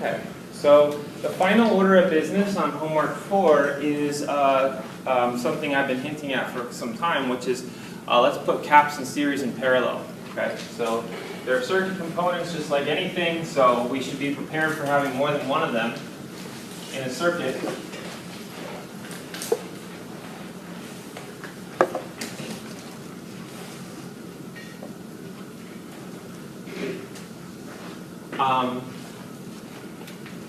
Okay, so the final order of business on homework 4 is something I've been hinting at for some time, which is let's put caps and series in parallel. Okay, so there are certain components just like anything, so we should be prepared for having more than one of them in a circuit.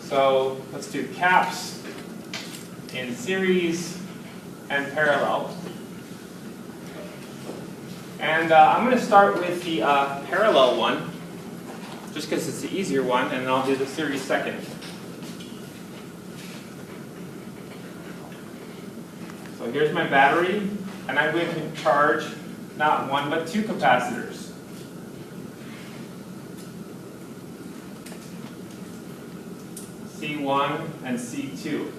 So let's do caps in series and parallel. And I'm going to start with the parallel one, just because it's the easier one, and then I'll do the series second. So here's my battery, and I'm going to charge not one but two capacitors. C1 and C2.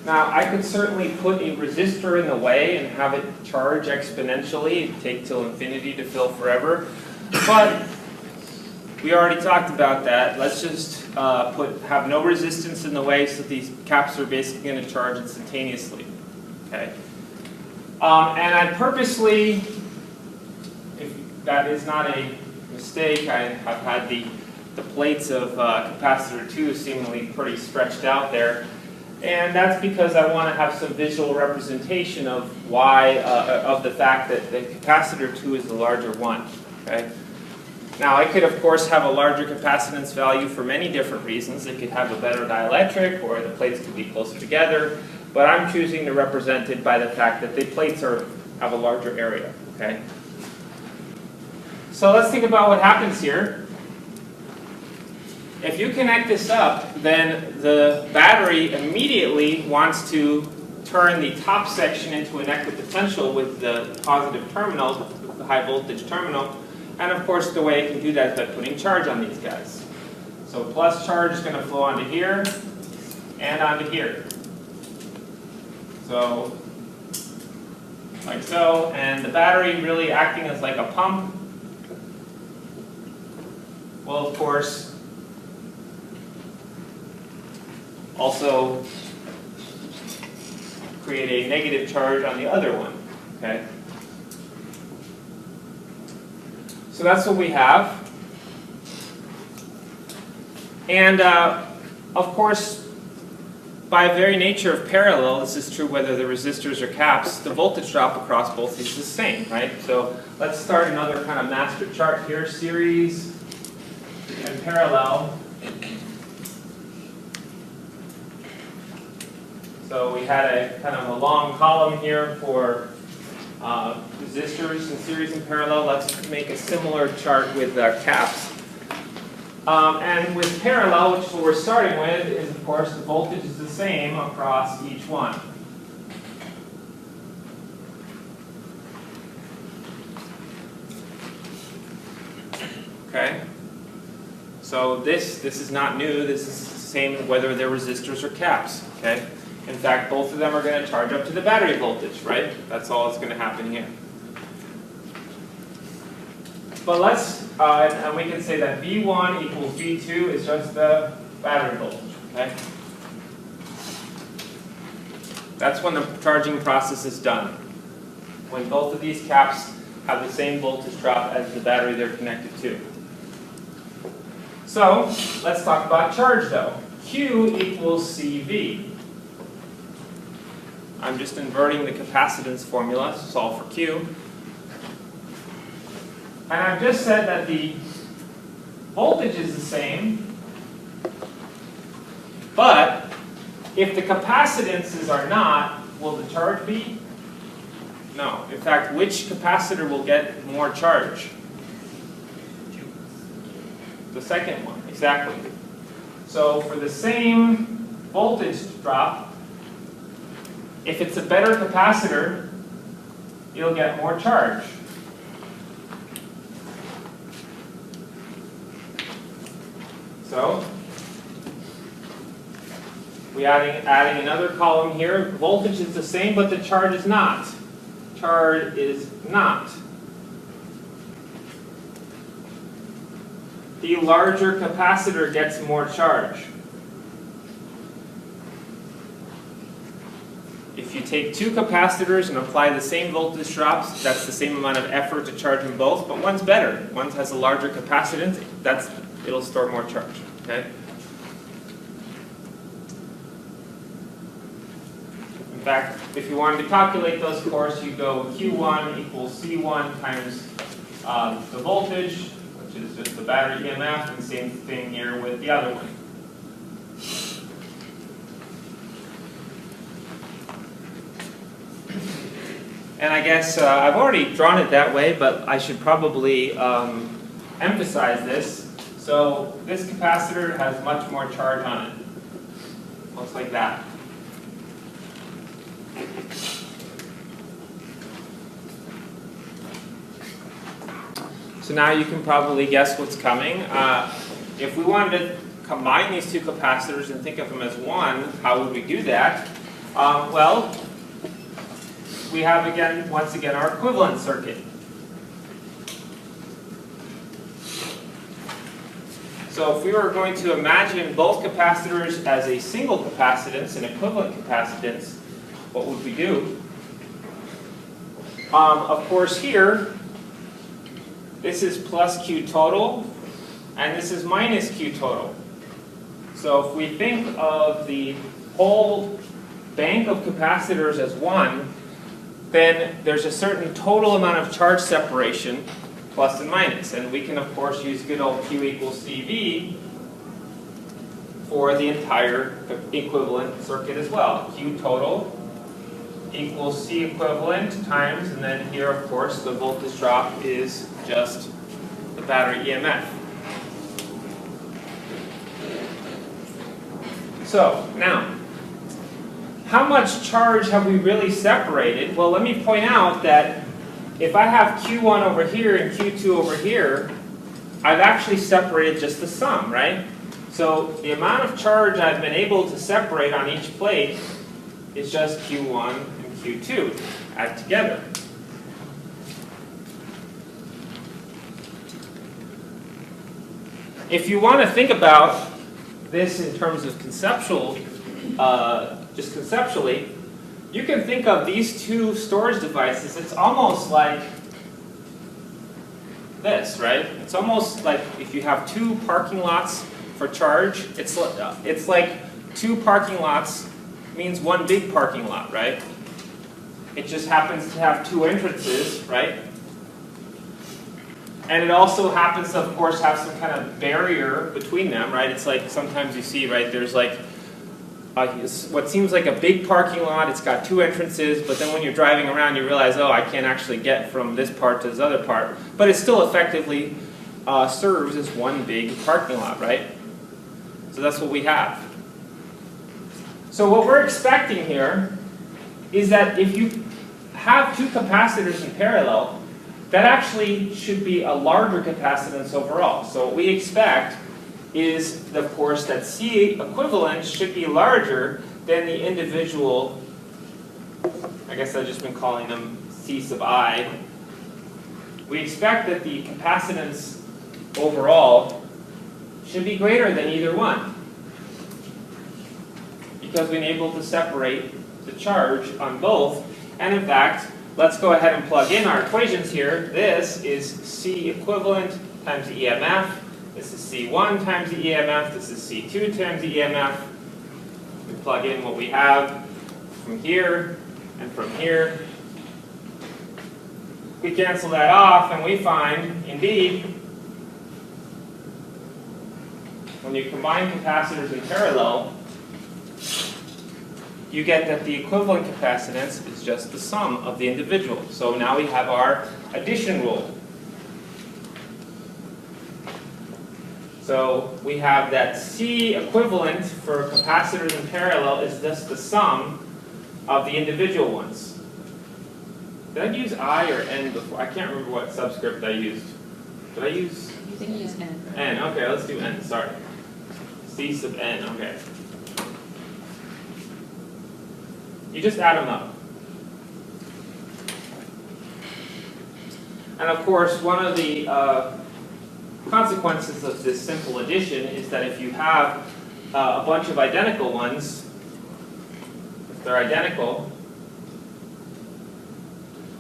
Now, I could certainly put a resistor in the way and have it charge exponentially. It'd take till infinity to fill forever. But we already talked about that. Let's just have no resistance in the way so these caps are basically going to charge instantaneously. Okay. And I purposely, if that is not a mistake, I have had the plates of capacitor 2 seemingly pretty stretched out there. And that's because I want to have some visual representation of why, of the fact that the capacitor 2 is the larger one. Okay? Now I could of course have a larger capacitance value for many different reasons. It could have a better dielectric, or the plates could be closer together. But I'm choosing to represent it by the fact that the plates have a larger area. Okay? So let's think about what happens here. If you connect this up, then the battery immediately wants to turn the top section into an equipotential with the positive terminal, the high voltage terminal. And of course, the way it can do that is by putting charge on these guys. So plus charge is going to flow onto here and onto here. So, like so. And the battery really acting as like a pump will, of course, also create a negative charge on the other one. Okay? So that's what we have. And of course, by very nature of parallel, this is true whether the resistors or caps, the voltage drop across both is the same, right? So let's start another kind of master chart here, series and parallel. So we had a kind of a long column here for resistors in series and parallel. Let's make a similar chart with caps. And with parallel, which is what we're starting with, is of course the voltage is the same across each one. Okay? So this is not new. This is the same whether they're resistors or caps. Okay? In fact, both of them are going to charge up to the battery voltage, right? That's all that's going to happen here. But let's, and we can say that V1 equals V2 is just the battery voltage, okay? That's when the charging process is done. When both of these caps have the same voltage drop as the battery they're connected to. So, let's talk about charge though. Q equals CV. I'm just inverting the capacitance formula to solve for Q. And I've just said that the voltage is the same, but if the capacitances are not, will the charge be? No. In fact, which capacitor will get more charge? The second one, exactly. So for the same voltage drop, if it's a better capacitor, you'll get more charge. So, we're adding another column here. Voltage is the same, but the charge is not. Charge is not. the larger capacitor gets more charge. If you take two capacitors and apply the same voltage drops, that's the same amount of effort to charge them both, but one's better. One has a larger capacitance, it'll store more charge. Okay? In fact, if you wanted to calculate those, of course, you go Q1 equals C1 times the voltage, which is just the battery EMF, and same thing here with the other one. And I guess I've already drawn it that way, but I should probably emphasize this. So this capacitor has much more charge on it. Looks like that. So now you can probably guess what's coming. If we wanted to combine these two capacitors and think of them as one, how would we do that? Well, we have once again our equivalent circuit. So if we were going to imagine both capacitors as a single capacitance, an equivalent capacitance, what would we do? Of course here, this is plus Q total, and this is minus Q total. So if we think of the whole bank of capacitors as one, then there's a certain total amount of charge separation, plus and minus. And we can, of course, use good old Q equals CV for the entire equivalent circuit as well. Q total equals C equivalent times, and then here, of course, the voltage drop is just the battery EMF. So, now, how much charge have we really separated? Well, let me point out that if I have Q1 over here and Q2 over here, I've actually separated just the sum, right? So the amount of charge I've been able to separate on each plate is just Q1 and Q2 add together. If you want to think about this in terms of conceptual, just conceptually, you can think of these two storage devices, it's almost like this, right? It's almost like if you have two parking lots for charge, it's like two parking lots means one big parking lot, right? It just happens to have two entrances, right? And it also happens to, of course, have some kind of barrier between them, right? It's like sometimes you see, right, there's like what seems like a big parking lot, it's got two entrances, but then when you're driving around you realize, oh, I can't actually get from this part to this other part. But it still effectively serves as one big parking lot, right? So that's what we have. So what we're expecting here is that if you have two capacitors in parallel, that actually should be a larger capacitance overall. So what we expect is, of course, that C equivalent should be larger than the individual, I guess I've just been calling them C sub I. We expect that the capacitance overall should be greater than either one, because we've been able to separate the charge on both. And in fact, let's go ahead and plug in our equations here. This is C equivalent times the EMF. This is C1 times the EMF. This is C2 times the EMF. We plug in what we have from here and from here. We cancel that off and we find, indeed, when you combine capacitors in parallel, you get that the equivalent capacitance is just the sum of the individuals. So now we have our addition rule. So we have that C equivalent for capacitors in parallel is just the sum of the individual ones. Did I use I or N before? I can't remember what subscript I used. Did I use? You think you use N. N, okay, let's do N, sorry. C sub N, okay. You just add them up. And of course, one of the consequences of this simple addition is that if you have a bunch of identical ones, if they're identical,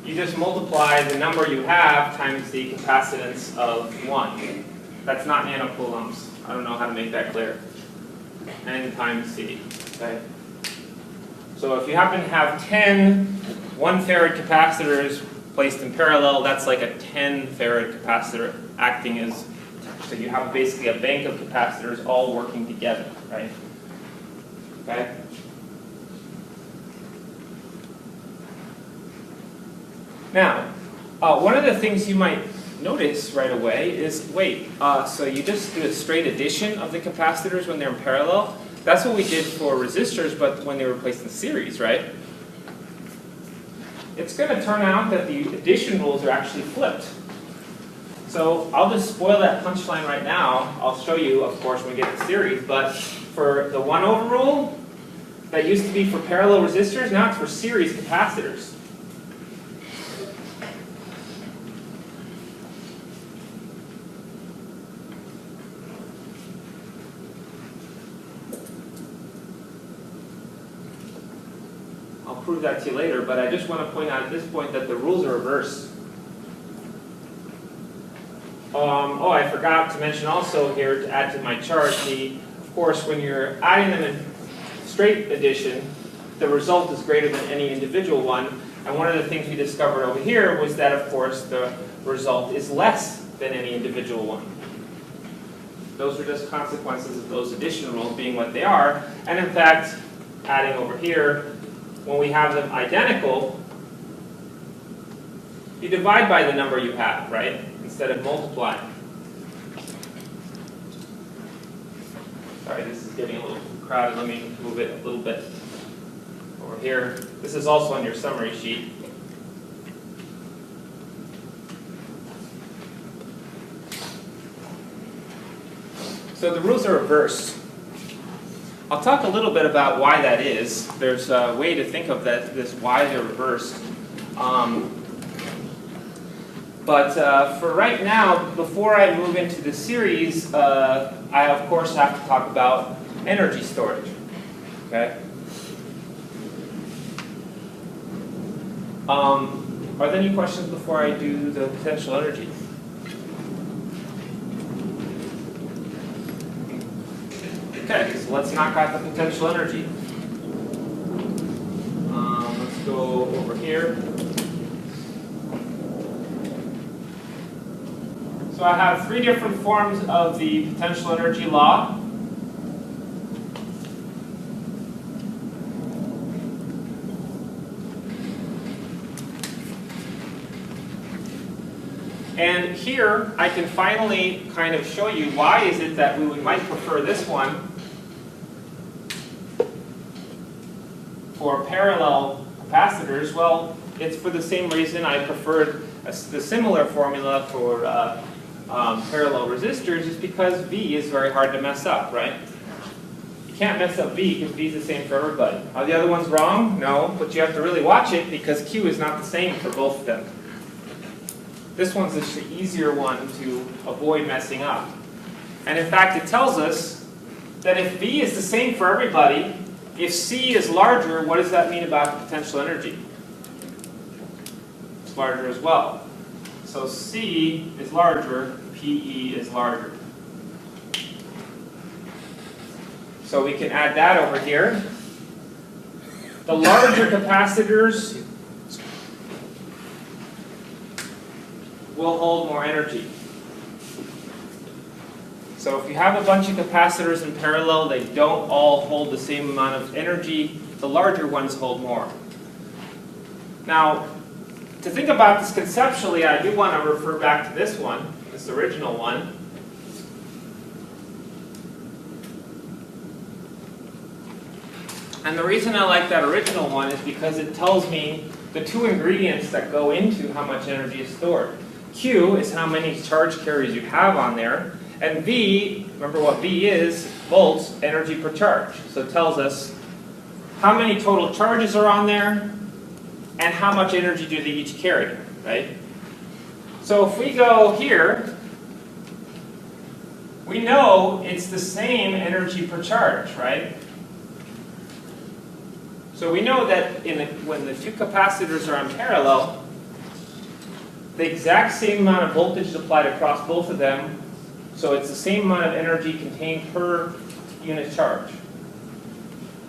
you just multiply the number you have times the capacitance of 1. That's not nanocoulombs. I don't know how to make that clear. N times C. Okay? So if you happen to have 10 1 farad capacitors placed in parallel, that's like a 10 farad capacitor acting as, so you have basically a bank of capacitors all working together, right? Okay? Now, one of the things you might notice right away is, wait, so you just do a straight addition of the capacitors when they're in parallel? That's what we did for resistors, but when they were placed in series, right? It's going to turn out that the addition rules are actually flipped. So I'll just spoil that punchline right now. I'll show you, of course, when we get to series, but for the 1 over rule, that used to be for parallel resistors, now it's for series capacitors. I'll prove that to you later, but I just want to point out at this point that the rules are reversed. Oh, I forgot to mention also here, to add to my chart, of course, when you're adding them in straight addition, the result is greater than any individual one. And one of the things we discovered over here was that, of course, the result is less than any individual one. Those are just consequences of those addition rules being what they are. And in fact, adding over here, when we have them identical, you divide by the number you have, right? Instead of multiplying. Sorry, this is getting a little crowded. Let me move it a little bit over here. This is also on your summary sheet. So the rules are reversed. I'll talk a little bit about why that is. There's a way to think of that, this why they're reversed. But for right now, before I move into the series, I of course have to talk about energy storage. Okay? Are there any questions before I do the potential energy? Okay, so let's knock out the potential energy. Let's go over here. So I have 3 different forms of the potential energy law. And here I can finally kind of show you why is it that we might prefer this one for parallel capacitors. Well, it's for the same reason I preferred the similar formula for parallel resistors, is because V is very hard to mess up, right? You can't mess up V because V is the same for everybody. Are the other ones wrong? No, but you have to really watch it because Q is not the same for both of them. This one's the easier one to avoid messing up. And in fact, it tells us that if V is the same for everybody, if C is larger, what does that mean about the potential energy? It's larger as well. So C is larger, PE is larger. So we can add that over here. The larger capacitors will hold more energy. So if you have a bunch of capacitors in parallel, they don't all hold the same amount of energy. The larger ones hold more. Now, to think about this conceptually, I do want to refer back to this one, this original one. And the reason I like that original one is because it tells me the 2 ingredients that go into how much energy is stored. Q is how many charge carriers you have on there. And V, remember what V is, volts, energy per charge. So it tells us how many total charges are on there and how much energy do they each carry, right? So if we go here, we know it's the same energy per charge, right? So we know that when the two capacitors are in parallel, the exact same amount of voltage is applied across both of them, so it's the same amount of energy contained per unit charge.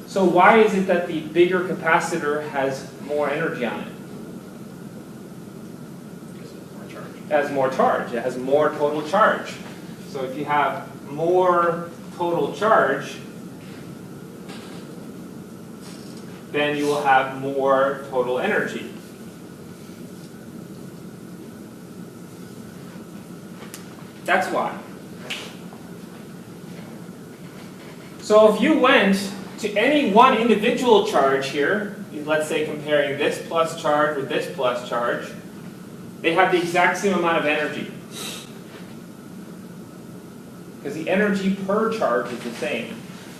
So why is it that the bigger capacitor has more energy on it? Because it's more charge. It has more charge. It has more total charge. So if you have more total charge, then you will have more total energy. That's why. So if you went to any one individual charge here, let's say comparing this plus charge with this plus charge, they have the exact same amount of energy. Because the energy per charge is the same.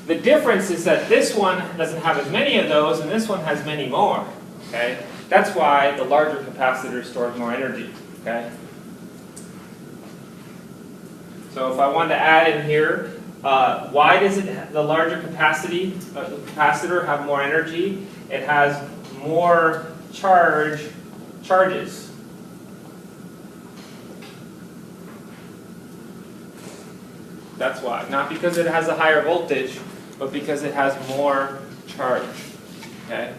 The difference is that this one doesn't have as many of those, and this one has many more. Okay? That's why the larger capacitor stores more energy. Okay? So if I wanted to add in here, why does the larger capacitor have more energy? It has more charges. That's why. Not because it has a higher voltage, but because it has more charge. Okay?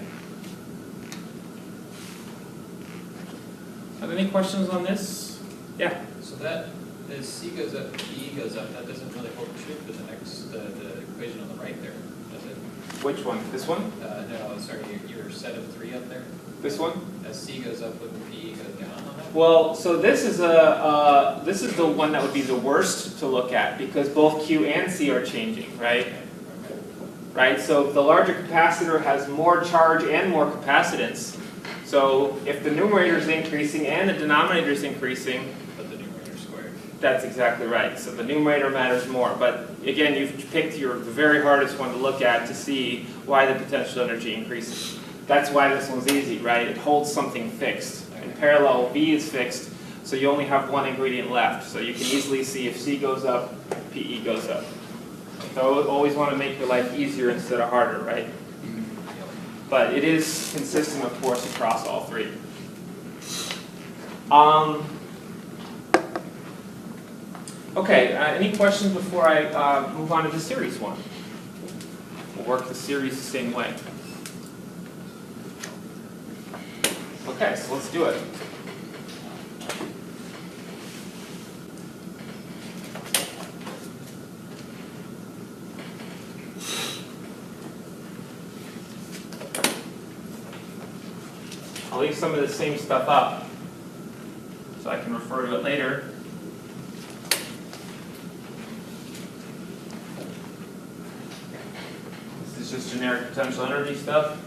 Are there any questions on this? Yeah? So that, as C goes up, PE goes up, that doesn't really hold true for the next, the equation on the right there, does it? Which one? This one? No, sorry, your set of 3 up there. This one? As C goes up, would the PE go down on that? Well, so this is the one that would be the worst to look at because both Q and C are changing, right? Okay. Right. So the larger capacitor has more charge and more capacitance. So if the numerator is increasing and the denominator is increasing, But the numerator squared. that's exactly right. So the numerator matters more. But again, you've picked the very hardest one to look at to see why the potential energy increases. That's why this one's easy, right? It holds something fixed. In parallel, V is fixed, so you only have one ingredient left. So you can easily see if C goes up, PE goes up. So I always want to make your life easier instead of harder, right? But it is consistent, of course, across all 3. Okay, any questions before I move on to the series one? We'll work the series the same way. Okay, so let's do it. I'll leave some of the same stuff up so I can refer to it later. This is just generic potential energy stuff.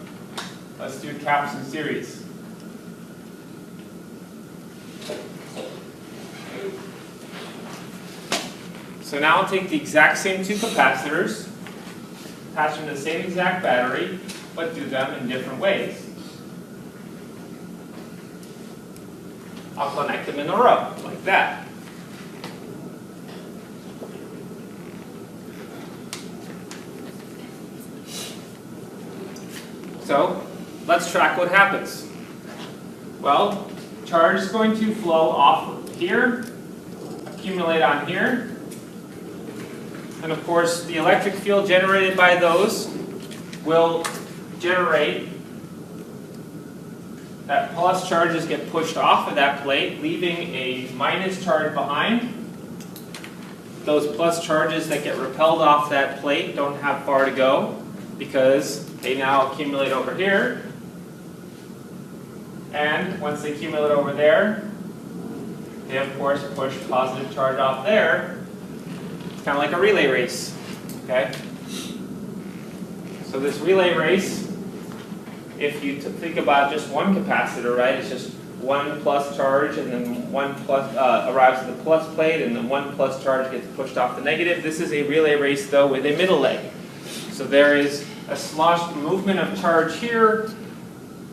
Let's do caps and series. So now I'll take the exact same 2 capacitors, attach them to the same exact battery, but do them in different ways. I'll connect them in a row, like that. So, let's track what happens. Well, charge is going to flow off here, accumulate on here, and of course the electric field generated by those will generate that plus charges get pushed off of that plate, leaving a minus charge behind. Those plus charges that get repelled off that plate don't have far to go because they now accumulate over here. And once they accumulate over there, they of course push positive charge off there. It's kind of like a relay race, okay? So this relay race, if you think about just one capacitor, right, it's just one plus charge and then one plus arrives at the plus plate and then one plus charge gets pushed off the negative. This is a relay race though with a middle leg. So there is a sloshed movement of charge here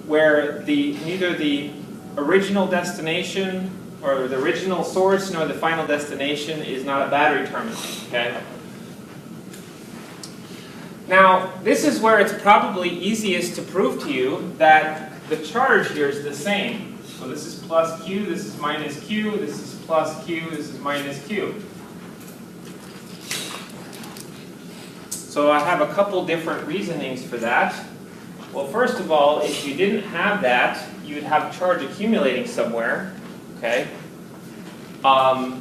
where neither the original destination or the original source nor the final destination is not a battery terminal, okay? Now, this is where it's probably easiest to prove to you that the charge here is the same. So this is plus Q, this is minus Q, this is plus Q, this is minus Q. So I have a couple different reasonings for that. Well, first of all, if you didn't have that, you would have charge accumulating somewhere, okay? No,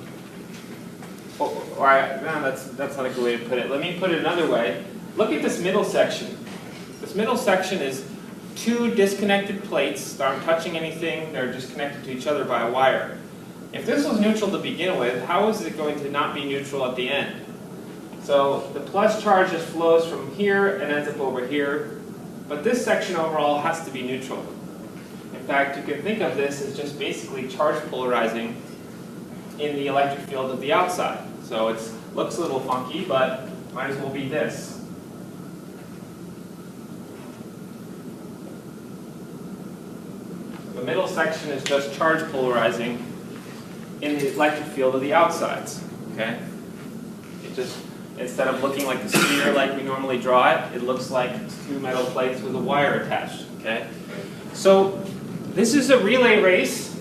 that's not a good way to put it. Let me put it another way. Look at this middle section. This middle section is two disconnected plates that aren't touching anything. They're just connected to each other by a wire. If this was neutral to begin with, how is it going to not be neutral at the end? So the plus charge just flows from here and ends up over here. But this section overall has to be neutral. In fact, you can think of this as just basically charge polarizing in the electric field of the outside. So it looks a little funky, but might as well be this. The middle section is just charge polarizing in the electric field of the outsides. Okay? It just, instead of looking like the sphere like we normally draw it, it looks like two metal plates with a wire attached. Okay? So this is a relay race,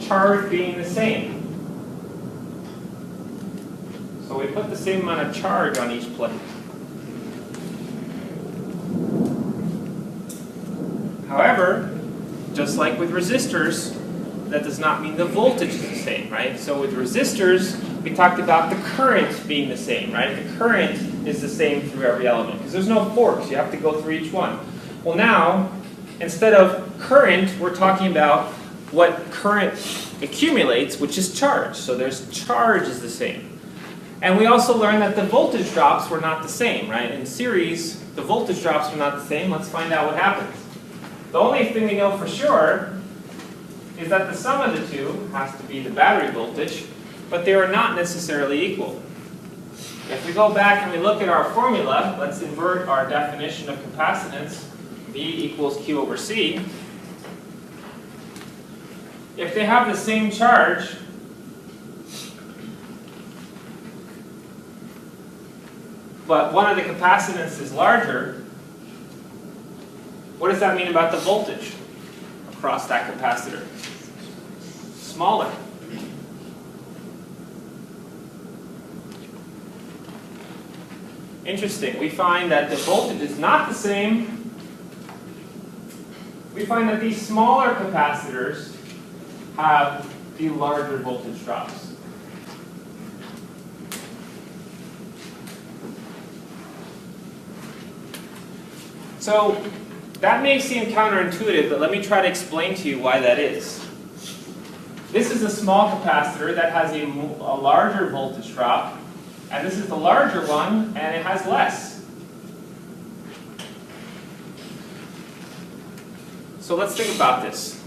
charge being the same. So we put the same amount of charge on each plate. However, just like with resistors, that does not mean the voltage is the same, right? So with resistors, we talked about the current being the same, right? The current is the same through every element, because there's no forks. You have to go through each one. Well now, instead of current, we're talking about what current accumulates, which is charge. So there's charge is the same. And we also learned that the voltage drops were not the same, right? In series, the voltage drops were not the same. Let's find out what happens. The only thing we know for sure is that the sum of the two has to be the battery voltage, but they are not necessarily equal. If we go back and we look at our formula, let's invert our definition of capacitance, V equals Q over C. If they have the same charge, but one of the capacitance is larger, what does that mean about the voltage across that capacitor? Smaller. Interesting. We find that the voltage is not the same. We find that these smaller capacitors have the larger voltage drops. So that may seem counterintuitive, but let me try to explain to you why that is. This is a small capacitor that has a larger voltage drop, and this is the larger one, and it has less. So let's think about this.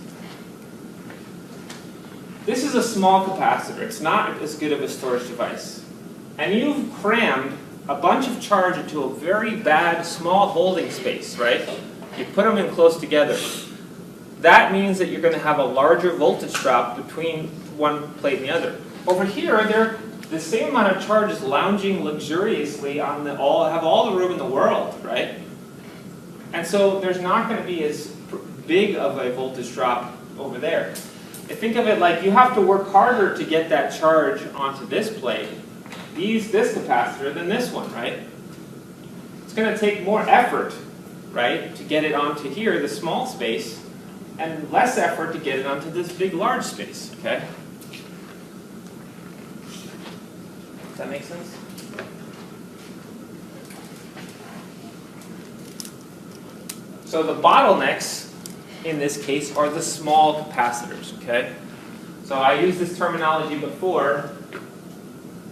This is a small capacitor. It's not as good of a storage device. And you've crammed a bunch of charge into a very bad small holding space, right? You put them in close together. That means that you're going to have a larger voltage drop between one plate and the other. Over here, they're the same amount of charge is lounging luxuriously on have all the room in the world, right? And so there's not going to be as big of a voltage drop over there. Think of it like you have to work harder to get that charge onto this plate, this capacitor, than this one, right? It's going to take more effort, right, to get it onto here, the small space, and less effort to get it onto this big, large space, okay? Does that make sense? So the bottlenecks in this case are the small capacitors, okay? So I used this terminology before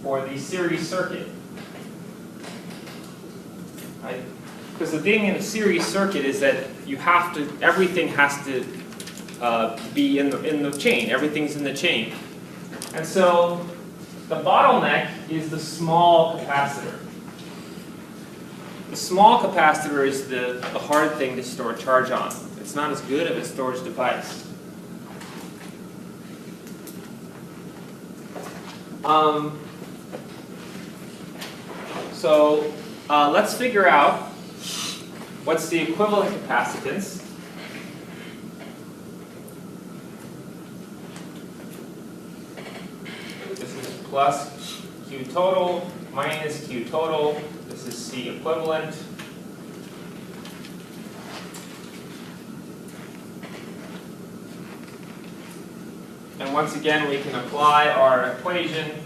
for the series circuit, right? Because the thing in a series circuit is that everything has to be in the chain. Everything's in the chain. And so the bottleneck is the small capacitor. The small capacitor is the hard thing to store charge on. It's not as good of a storage device. Let's figure out what's the equivalent capacitance. This is plus Q total minus Q total. This is C equivalent. And once again, we can apply our equation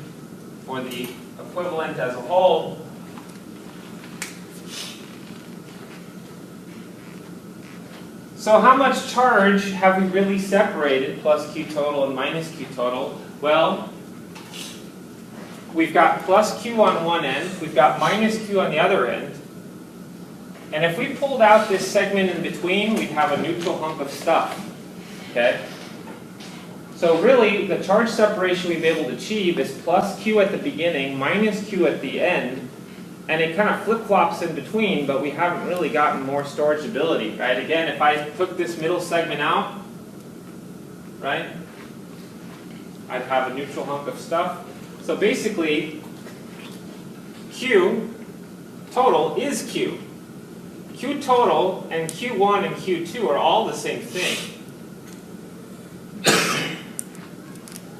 for the equivalent as a whole. So how much charge have we really separated, plus Q total and minus Q total? Well, we've got plus Q on one end, we've got minus Q on the other end. And if we pulled out this segment in between, we'd have a neutral hunk of stuff. Okay? So really, the charge separation we've been able to achieve is plus Q at the beginning, minus Q at the end, and it kind of flip-flops in between, but we haven't really gotten more storage ability, right? Again, if I took this middle segment out, right, I'd have a neutral hunk of stuff. So basically, Q total is Q. Q total and Q1 and Q2 are all the same thing.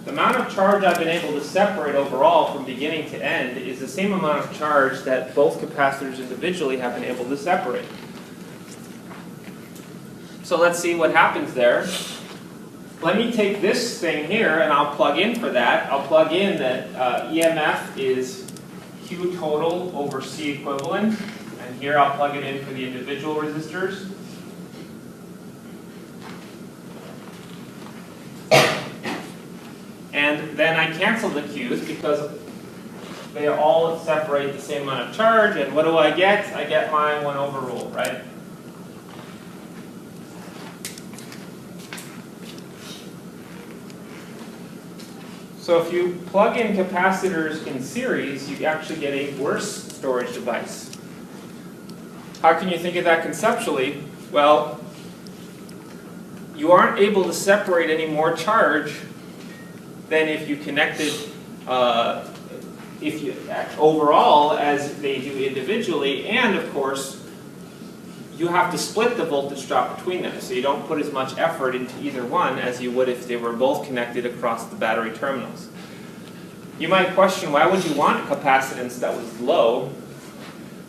The amount of charge I've been able to separate overall from beginning to end is the same amount of charge that both capacitors individually have been able to separate. So let's see what happens there. Let me take this thing here and I'll plug in for that. I'll plug in that EMF is Q total over C equivalent. And here I'll plug it in for the individual resistors. And then I cancel the Q's because they all separate the same amount of charge. And what do I get? I get my 1 over rule, right? So if you plug in capacitors in series, you actually get a worse storage device. How can you think of that conceptually? Well, you aren't able to separate any more charge than if you connected overall as they do individually, and of course you have to split the voltage drop between them, so you don't put as much effort into either one as you would if they were both connected across the battery terminals. You might question, why would you want a capacitance that was low?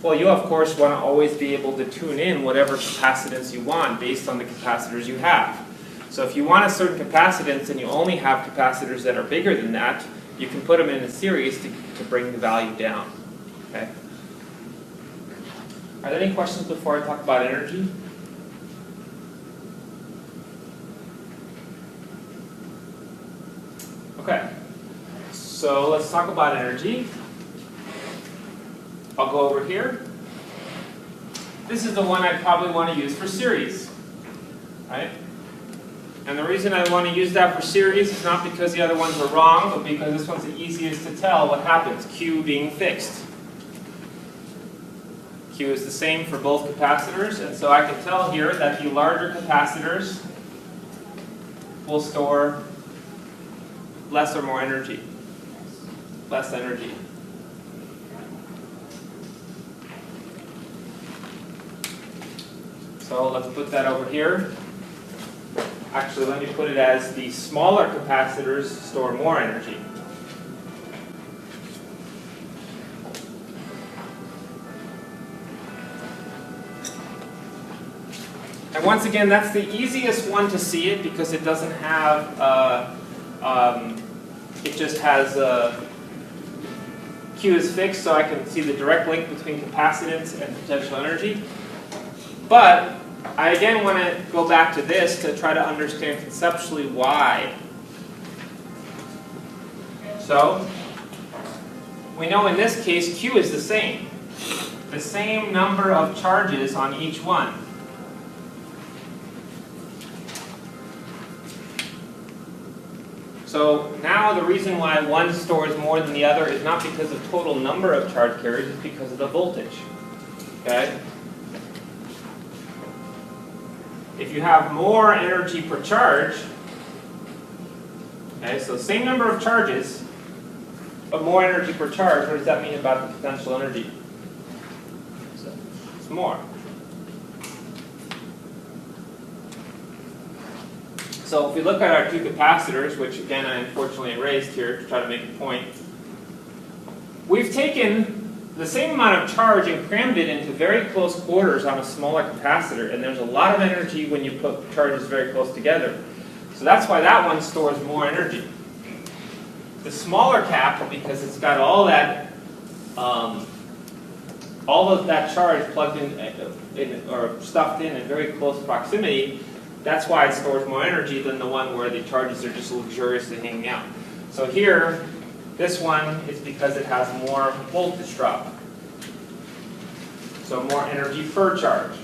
Well, you of course want to always be able to tune in whatever capacitance you want based on the capacitors you have. So if you want a certain capacitance and you only have capacitors that are bigger than that, you can put them in a series to bring the value down. Okay? Are there any questions before I talk about energy? Okay, so let's talk about energy. I'll go over here. This is the one I'd probably want to use for series, right? And the reason I want to use that for series is not because the other ones are wrong, but because this one's the easiest to tell what happens, Q being fixed. Q is the same for both capacitors, and so I can tell here that the larger capacitors will store less or more energy. Less energy. So let's put that over here. Actually, let me put it as the smaller capacitors store more energy. And once again, that's the easiest one to see it because it doesn't have, it just has Q is fixed, so I can see the direct link between capacitance and potential energy. But I again want to go back to this to try to understand conceptually why. So, we know in this case Q is the same number of charges on each one. So now the reason why one stores more than the other is not because of total number of charge carriers, it's because of the voltage. Okay? If you have more energy per charge, okay, so same number of charges, more energy per charge, what does that mean about the potential energy? It's more. So if we look at our two capacitors, which again I unfortunately erased here to try to make a point, we've taken the same amount of charge and crammed it into very close quarters on a smaller capacitor, and there's a lot of energy when you put charges very close together. So that's why that one stores more energy. The smaller cap, because it's got all of that charge plugged in or stuffed in very close proximity, that's why it stores more energy than the one where the charges are just luxuriously hanging out. So here, this one is because it has more voltage drop. So more energy per charge.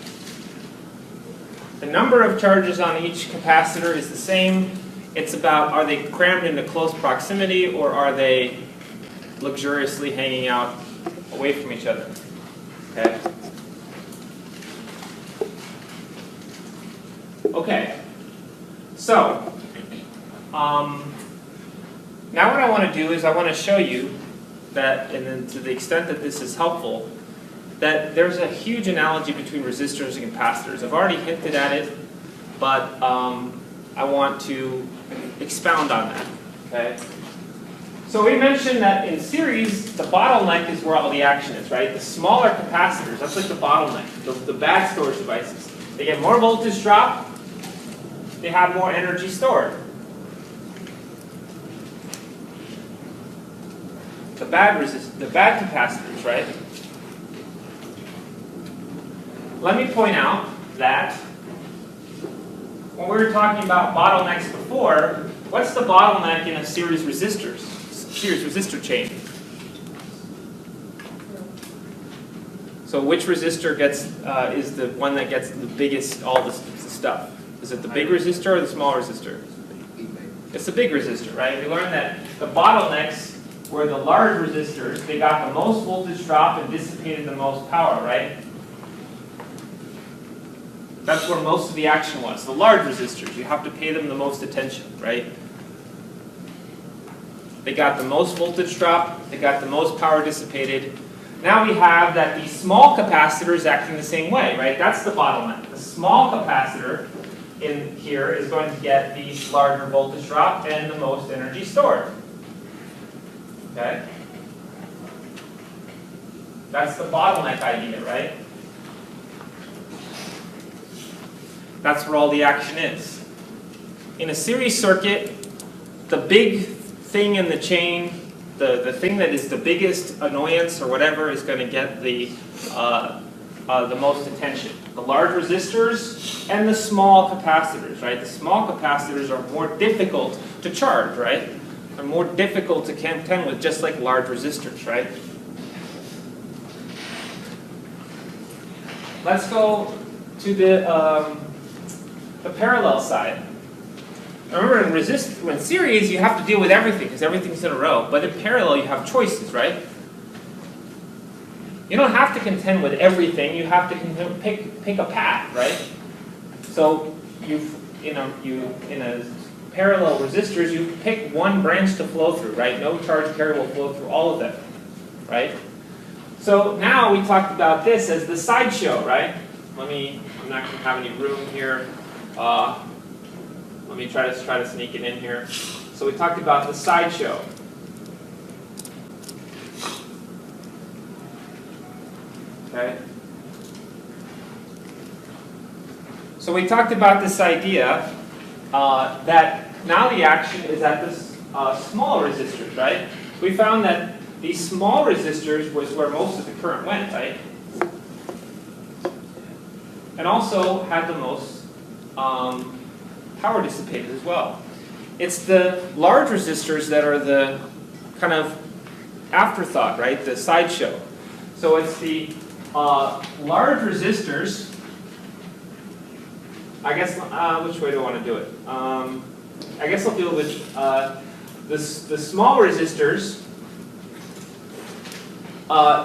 The number of charges on each capacitor is the same. It's about, are they crammed into close proximity or are they luxuriously hanging out away from each other? Okay. Okay. So, now what I want to do is I want to show you that, and then to the extent that this is helpful, that there's a huge analogy between resistors and capacitors. I've already hinted at it, but I want to expound on that. Okay? So we mentioned that in series, the bottleneck is where all the action is, right? The smaller capacitors, that's like the bottleneck, the bad storage devices. They get more voltage drop, they have more energy stored. The bad capacitors, right? Let me point out that when we were talking about bottlenecks before, what's the bottleneck in a series resistor chain? So which resistor is the one that gets the biggest, all the stuff? Is it the big resistor or the small resistor? It's the big resistor, right? We learned that the bottlenecks were the large resistors. They got the most voltage drop and dissipated the most power, right? That's where most of the action was. The large resistors, you have to pay them the most attention, right? They got the most voltage drop, they got the most power dissipated. Now we have that the small capacitor is acting the same way, right? That's the bottleneck. The small capacitor in here is going to get the larger voltage drop and the most energy stored. Okay? That's the bottleneck idea, right? That's where all the action is. In a series circuit, the big thing in the chain, the thing that is the biggest annoyance or whatever is going to get the most attention. The large resistors and the small capacitors, right? The small capacitors are more difficult to charge, right? They're more difficult to contend with, just like large resistors, right? Let's go to the parallel side. Remember, in series, you have to deal with everything because everything's in a row. But in parallel, you have choices, right? You don't have to contend with everything. You have to pick a path, right? So in a parallel resistors, you pick one branch to flow through, right? No charge carrier will flow through all of them, right? So now we talked about this as the sideshow, right? I'm not going to have any room here. Let me try to sneak it in here. So we talked about the sideshow. Okay. So we talked about this idea that now the action is at this small resistors, right? We found that these small resistors was where most of the current went, right? And also had the most power dissipated as well. It's the large resistors that are the kind of afterthought, right? The sideshow. So it's the large resistors. I guess, which way do I want to do it? I guess I'll do it with the small resistors.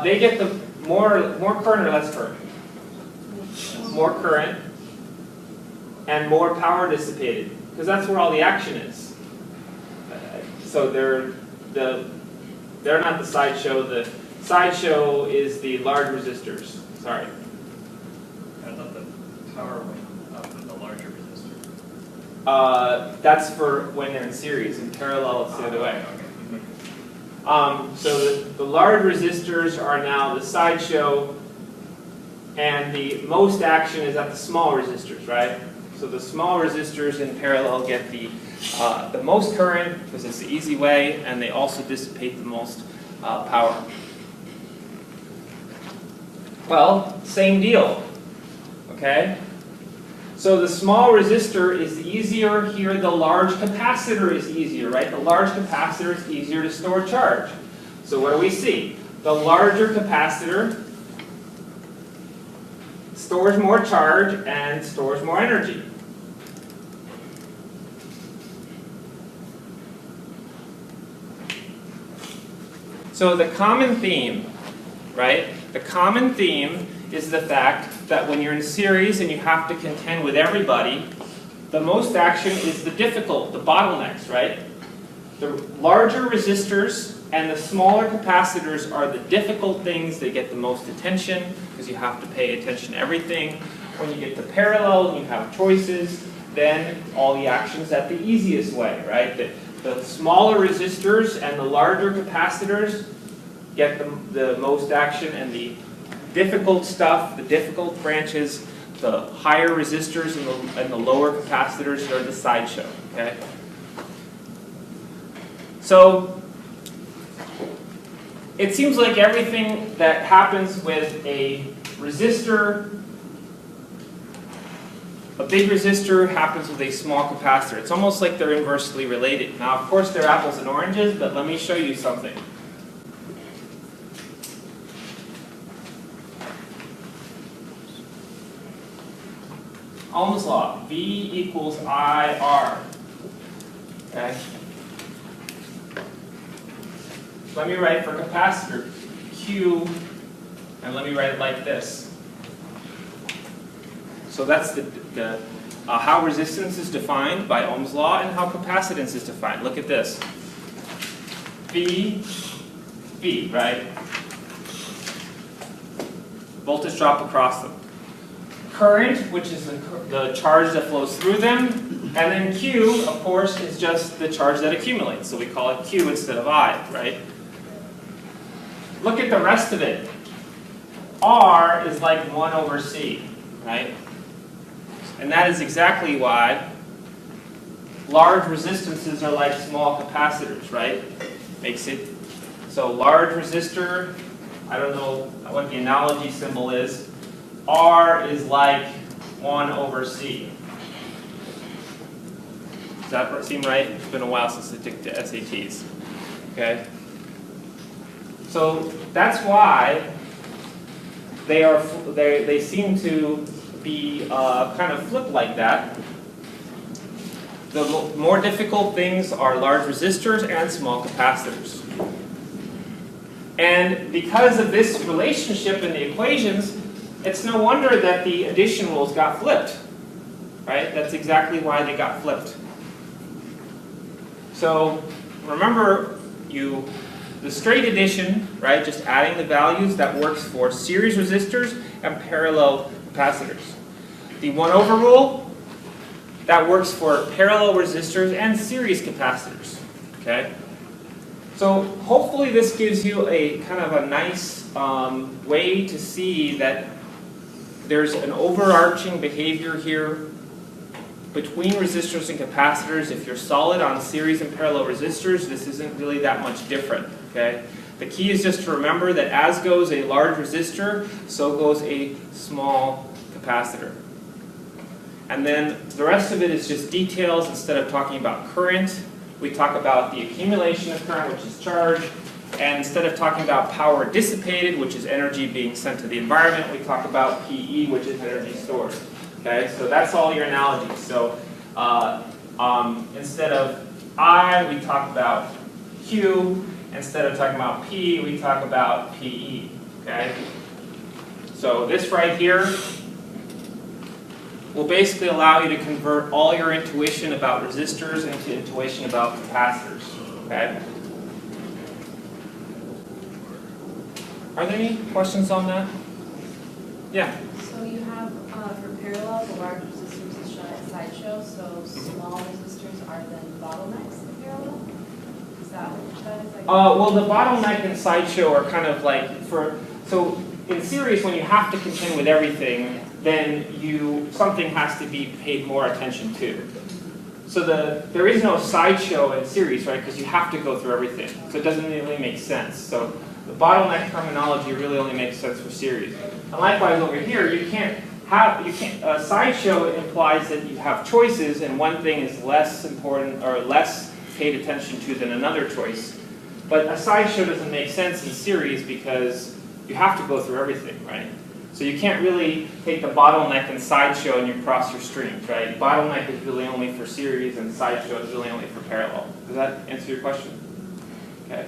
They get the more current or less current? More current and more power dissipated, because that's where all the action is. So they're the they're not the sideshow. The sideshow is the large resistors. Sorry. I thought the power went up with the larger resistor. That's for when they're in series. In parallel, it's the other way. So the large resistors are now the sideshow, and the most action is at the small resistors, right? So the small resistors in parallel get the most current because it's the easy way, and they also dissipate the most power. Well, same deal, okay? So the small resistor is easier here, the large capacitor is easier, right? The large capacitor is easier to store charge. So what do we see? The larger capacitor stores more charge and stores more energy. So the common theme, right? The common theme is the fact that when you're in series and you have to contend with everybody, the most action is the difficult, the bottlenecks, right? The larger resistors and the smaller capacitors are the difficult things. They get the most attention because you have to pay attention to everything. When you get to parallel and you have choices, then all the action's at the easiest way, right? The smaller resistors and the larger capacitors get the most action, and the difficult stuff, the difficult branches, the higher resistors and the lower capacitors are the sideshow, okay? So it seems like everything that happens with a resistor, a big resistor, happens with a small capacitor. It's almost like they're inversely related. Now, of course, they're apples and oranges, but let me show you something. Ohm's law, V equals IR. Okay? Let me write for capacitor, Q, and let me write it like this. So that's how resistance is defined by Ohm's law and how capacitance is defined. Look at this. V, right? Voltage drop across them. Current, which is the charge that flows through them, and then Q, of course, is just the charge that accumulates. So we call it Q instead of I, right? Look at the rest of it. R is like 1 over C, right? And that is exactly why large resistances are like small capacitors, right? Makes it so large resistor, I don't know what the analogy symbol is. R is like 1 over C. Does that seem right? It's been a while since I took the SATs. Okay? So that's why they seem to be kind of flipped like that. The more difficult things are large resistors and small capacitors. And because of this relationship in the equations, it's no wonder that the addition rules got flipped, right? That's exactly why they got flipped. So remember, the straight addition, right, just adding the values, that works for series resistors and parallel capacitors. The 1 over rule, that works for parallel resistors and series capacitors, okay? So hopefully this gives you a kind of a nice way to see that there's an overarching behavior here between resistors and capacitors. If you're solid on series and parallel resistors, this isn't really that much different, okay? The key is just to remember that as goes a large resistor, so goes a small capacitor. And then the rest of it is just details. Instead of talking about current, we talk about the accumulation of current, which is charge. And instead of talking about power dissipated, which is energy being sent to the environment, we talk about PE, which is energy stored. Okay, so that's all your analogies. So instead of I, we talk about Q. Instead of talking about P, we talk about PE. Okay, so this right here will basically allow you to convert all your intuition about resistors into intuition about capacitors. Okay. Are there any questions on that? Yeah. So you have, for parallel, the large resistors is shown at sideshow, so small resistors are then bottlenecks in parallel? Is that what that is like? Well, the bottleneck and sideshow are kind of like so in series, when you have to contend with everything, then something has to be paid more attention to. So there is no sideshow in series, right? Because you have to go through everything. So it doesn't really make sense. So the bottleneck terminology really only makes sense for series. And likewise over here, a sideshow implies that you have choices and one thing is less important or less paid attention to than another choice. But a sideshow doesn't make sense in series because you have to go through everything, right? So you can't really take the bottleneck and sideshow and you cross your streams, right? Bottleneck is really only for series and sideshow is really only for parallel. Does that answer your question? Okay.